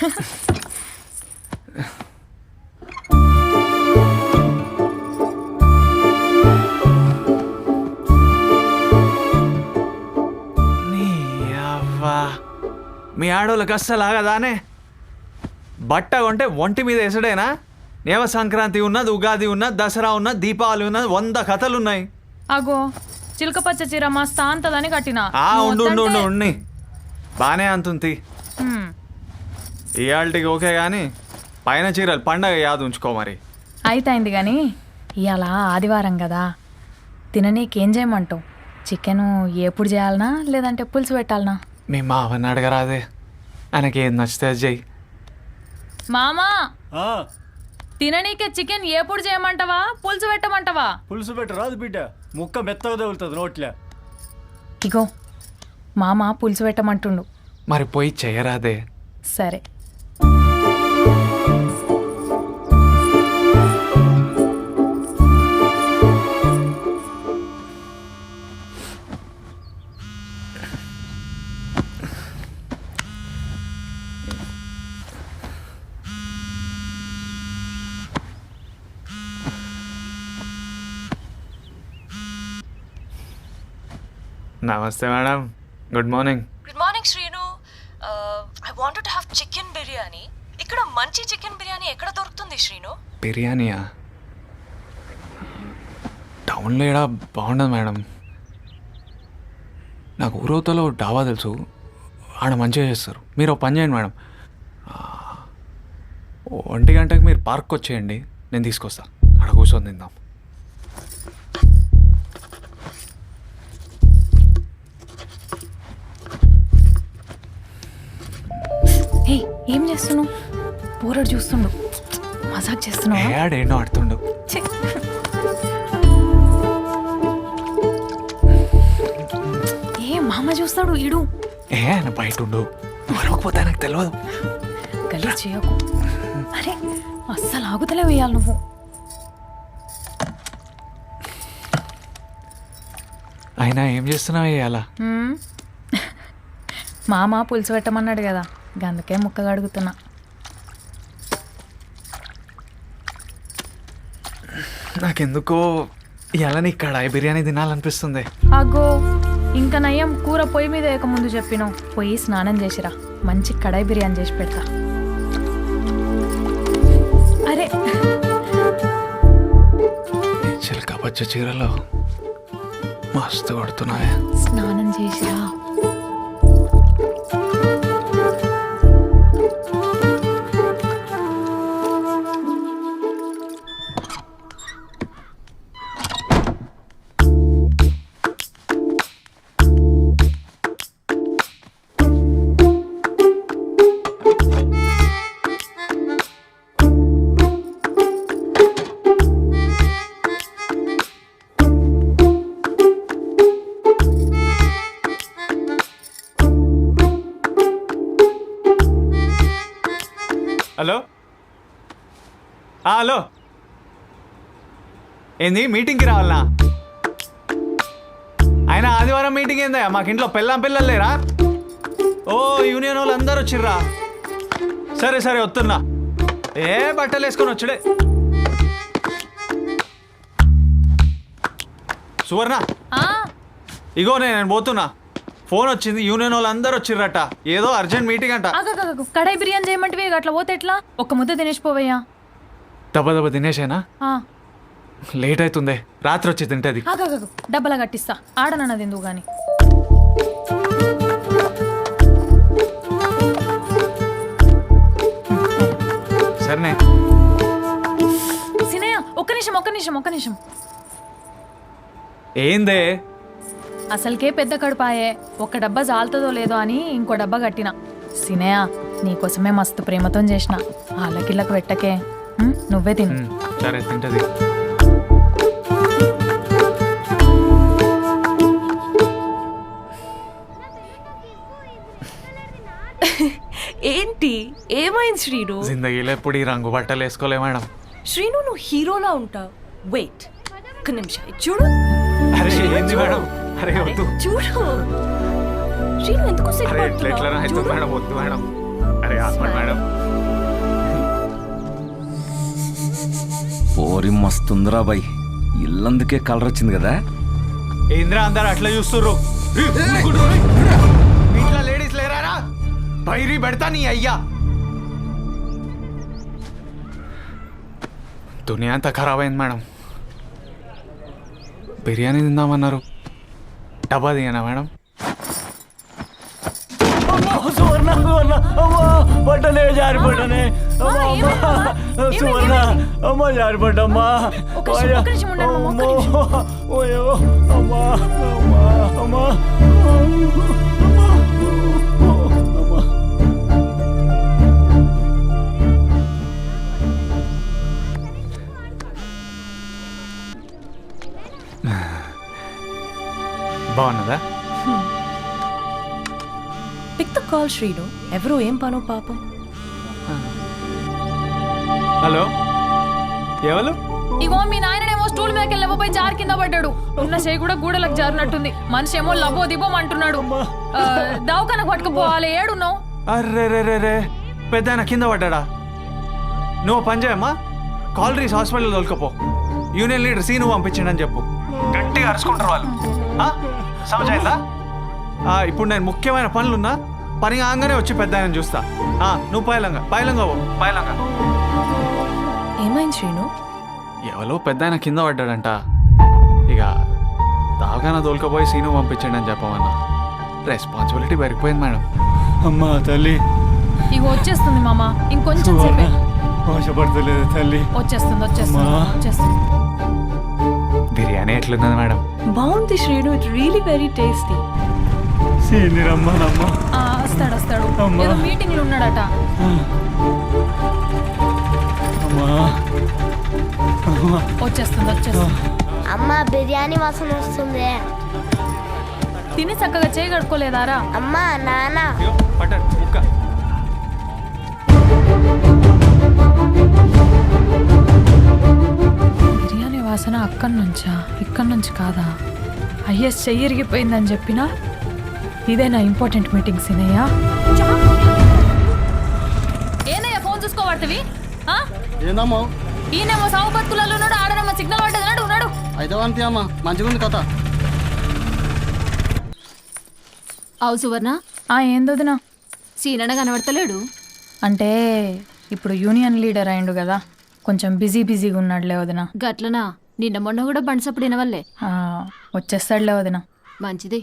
మీ ఆడోళ్ళకి అస్సలు ఆగదానే బట్ట కొంటే ఒంటి మీద వేసడేనా నేవ సంక్రాంతి ఉన్నది ఉగాది ఉన్నది దసరా ఉన్నది దీపావళి ఉన్నది 100 కథలున్నాయి అగో చిలక పచ్చ చీర మస్త్ అంతదని కట్టినా ఉండి బానే అంతుంది ఇవాళకి ఓకే కానీ పైన చీరలు పండగ యాద ఉంచుకో మరి అయితయింది కానీ ఇవాళ ఆదివారం కదా తిననీకేం చేయమంటావు చికెను ఎప్పుడు చేయాలనా లేదంటే పులుసు పెట్టాలనా మీ మావని అడగరాదే ఆయనకి ఏం నచ్చితే అది చెయ్యి మామా తిననీకే చికెన్ ఎప్పుడు చేయమంటావా పులుసు పెట్టమంటావా? పులుసు పెట్టరాదు బిడ్డ, ముక్క మెత్తగా తగులుతుంది నోట్లే. ఇగో మామ పులుసు పెట్టమంటుండు. మరి పోయి చేయరాదే? సరే. నమస్తే madam, good morning. Good morning Srinu. I wanted to have chicken biryani. ఇక్కడ మంచి చికెన్ బిర్యానీ ఎక్కడ దొరుకుతుంది శ్రీను? బిర్యానీయా? టౌన్లో ఏడా బాగుండదు మేడం. నాకు ఊరవతలో డాబా తెలుసు, ఆడ మంచిగా చేస్తారు. మీరు ఒక పని చేయండి మేడం, 1 గంటకి మీరు పార్క్కి వచ్చేయండి, నేను తీసుకొస్తా. ఆడ కూర్చొని తిందాం. ఏం చేస్తున్నావు? పోరాడు చూస్తుండు, మజాక్ చేస్తున్నావు. ఏడేనో ఆడుతుండు. ఏ మామ చూస్తాడు ఈడు. ఆయన బయట ఉండు, మరొకపోతే నాకు తెలియదు. గలీజ్ చేయకు. అరే అస్సలు ఆగుతలే వేయాలి నువ్వు. అయినా ఏం చేస్తున్నావు ఇవాళ? మామ పులుసు పెట్టమన్నాడు కదా, గందుకే ముక్కగా అడుగుతున్నా. నాకెందుకో ఇవాళ నీ కడాయి బిర్యానీ తినాలనిపిస్తుంది. అగ్గో ఇంకా నయ్యం, కూర పొయ్యి మీద వేయక ముందు చెప్పినావు. పొయ్యి స్నానం చేసిరా, మంచి కడాయి బిర్యానీ చేసి పెడతా. అరే చిలక పచ్చ చీరలో మస్తు కొడుతున్నావే. స్నానం చేసిరా. హలో, హలో, ఏంది మీటింగ్కి రావాలనా? ఆయన ఆదివారం మీటింగ్ ఏందా? మాకు ఇంట్లో పిల్లలు లేరా? ఓ యూనియన్ వాళ్ళు అందరూ వచ్చిర్రా? సరే సరే వస్తున్నా. ఏ బట్టలు వేసుకొని వచ్చుడే. సువర్ణ, ఇగో నేను పోతున్నా. ఫోన్ వచ్చింది, యూనియన్ వాళ్ళు అందరూ వచ్చిర్రట, ఏదో అర్జెంట్ మీటింగ్ అంట. కడాయి బిర్యానీ చేయమంటే అట్లా పోతే ఎట్లా? ఒక్క ముద్ద తినేసిపోవయ్యా. దెబ్బ తినేసేనా? లేట్ అవుతుంది, రాత్రి వచ్చి తింటది. డబ్బలా కట్టిస్తా, ఆడనన్నది ఎందుకు గాని. సరేనే. సినయ్య ఒక్క నిమిషం. ఏందే? అసలుకే పెద్ద కడుపాయే, ఒక్క డబ్బా జాలుతుందో లేదో అని ఇంకో డబ్బా కట్టినా. సినయ్య నీకోసమే మస్తు ప్రేమతో చేసిన, ఆళ్ళకిళ్ళకి పెట్టకే, నువ్వే తిను. సరే తింటది. ఏంటి ఏమైంది శ్రీను? జిందగీలో ఎప్పుడు ఈ రంగు బట్టలు వేసుకోలే మేడం. శ్రీను నువ్వు హీరోలా ఉంటావు. వెయిట్ ఒక్క నిమిషం చూడు. అరే ఏంది మేడం? అరే వద్దు చూడు. శ్రీను ఎందుకు ఎట్లా అవుతుంది మేడం? వద్దు మేడం. అరే ఆత్మ మేడం. ఓరి మస్తుందిరా బాయ్, ఇల్లందుకే కలర్ వచ్చింది కదా. ఏంద్రా అందరు అట్లా చూస్తుర్రు? ఇంట్లో లేడీస్ లేరారా? బైరీ పెడతా నీ అయ్యా. దునియా అంతా ఖరాబ్ అయింది మేడం. బిర్యానీ తిందామన్నారు, డబ్బా దిగానా మేడం? సువర్ణ సువర్ణ అమ్మా పట్టనే జారిపడ్డానే. అమ్మా అమ్మా సువర్ణ అమ్మ జారిపడ్డమ్మా. ఓయో అమ్మా అమ్మా అమ్మా బాగున్నదా? Pick the call Srinu. ఎవరు ఏం పనో పాపం. హలో, ఎవరు? ఇగో మీ నాయననేమో స్టూల్ మీదకి వెళ్ళబోయి జారి కింద పడ్డాడు. ఉన్న చేయి కూడా గూడలకు జారినట్టుంది. మనిషి ఏమో లబో దిబోం అంటున్నాడు. దవాఖానకు పట్టుకుపోవాలి. ఏడున్నావు? అర్రే రే రే రే, పెద్ద ఆయన కింద పడ్డా. నువ్వు పని చేయమ్మా, కాలరీస్ హాస్పిటల్ తోలుకపో. యూనియన్ లీడర్ సీను పంపించిండని చెప్పు. గట్టిగా అరుచుకుంటారు వాళ్ళు. సమజైందా? ఇప్పుడు నేను ముఖ్యమైన పనులున్నా, పని కాగానే వచ్చి పెద్ద ఆయన చూస్తా. నువ్వు పైలంగా పైలంగా పో, పైలంగా. ఏమైంది శ్రీను? ఎవరో పెద్ద ఆయన కింద పడ్డాడంట. ఇక దావగాన తోలుకపోయి సీను పంపించండి అని చెప్పమన్నా. రెస్పాన్సిబిలిటీ పెరిగిపోయింది మేడం. అమ్మా తల్లి. ఇగో వచ్చేస్తుంది మామ, ఇంకొంచెం సేపే. ఆశపడతలేదు తల్లి. వచ్చేస్తుంది వచ్చేస్తుంది వచ్చేస్తుంది. బిర్యానీ ఎట్లున్నది మేడం? బాగుంది Srinu. It really very tasty. సీని రమ్మనమ్మా. వస్తాడు వస్తాడు, ఏదో మీటింగ్ లో ఉన్నాడట. వచ్చేస్తుంది వచ్చేస్తుంది. అమ్మ బిర్యానీ వాసన వస్తుంది. తిని చక్కగా చేయి కడుక్కోలేదారా? అమ్మ నాన్న పట్టాడు ముక్క. బిర్యానీ వాసన అక్కడి నుంచా ఇక్కడి నుంచి కాదా? ఐఎస్ చెయ్యి ఇరిగిపోయిందని చెప్పినా ఇదే నా ఇంపార్టెంట్ మీటింగ్ సీనయ్య. ఏనయ్య ఫోన్ చూసుకోబడుతుంది? ఏందమ్మా? ఈయనేమో సాగు బతుకులలో ఉన్నాడు, ఆడనేమో సిగ్నల్ పడ్డది. నడు నడు. అయితే అంతే అమ్మా, మంచిగా ఉంది కథ. అవు సువర్ణ, ఏందోదినా? సీనన్న కనబడతలేడు. అంటే ఇప్పుడు యూనియన్ లీడర్ అయిండు కదా, కొంచెం బిజీగా ఉన్నాడులే వదినా. గట్లనా? నిన్న మొన్న కూడా బండ్సప్పుడు వినవల్లే. వచ్చేస్తాడులే వదినా. మంచిది.